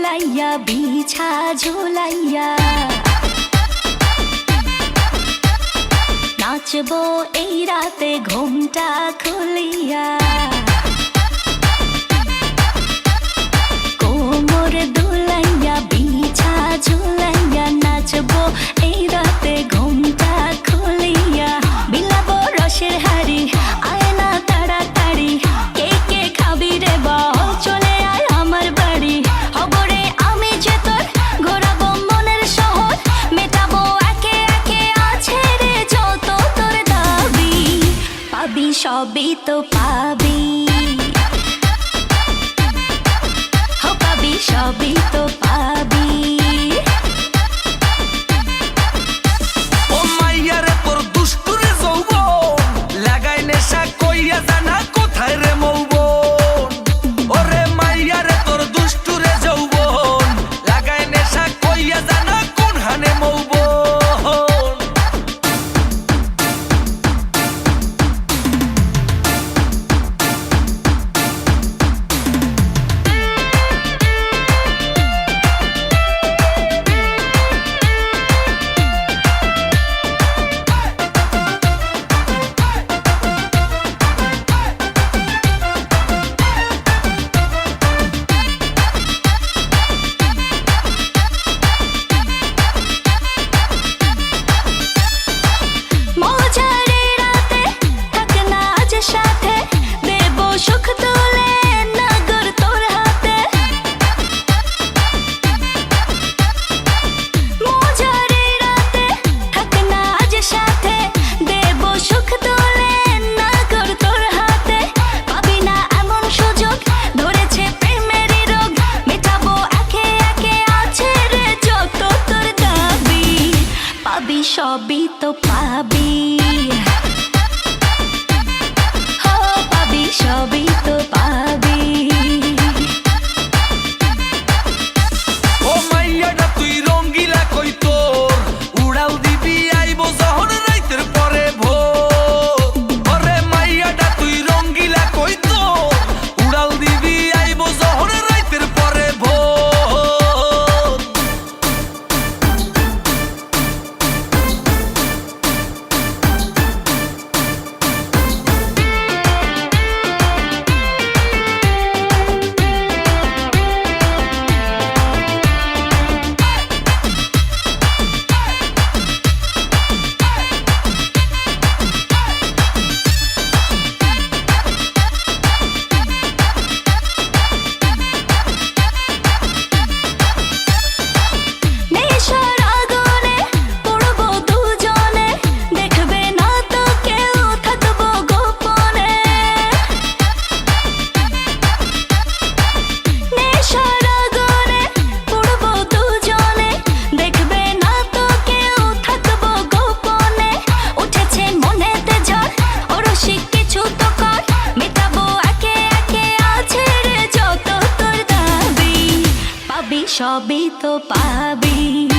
ঝুলাইয়া বিছা ঝুলাইয়া নাচবো এই রাতে ঘুমটা খুলিয়া কোমর দুলাইয়া বিছা ঝুলাইয়া নাচবো এই রাতে ঘুমটা খুলিয়া বিলাবো রসের হাড়ি আয় না তাড়াতাড়ি কে কে খাবি রে বল চলে আয় আমার বাড়ি হবরে আমি যে তোর ঘোরাবো মনের শহর মেটাবো একে একে আছে রে যত তোর দাবি পাবি সবই তো পাবি পাবি সবই তো পাবি ও মাইয়ারে তোর দুষ্টুরে যৌবন লাগাই নেশা কইয়া জানা কোথায় রে মৌবন ওরে মাইয়ারে তোর দুষ্টুরে যৌবন লাগাই নেশা কইয়া জানা কোন হানে মৌবন সবই তো পাবি পাবি সবই তো পাবি ও মাইয়াটা তুই রঙ্গিলা কই তোর উড়াল দিবি আইবো যখন রাইতের পরে ভোর ওরে মাইয়াটা তুই রঙ্গিলা কই তোর উড়াল দিবি আইবো যখন রাইতের পরে ভোর সবই তো পাবি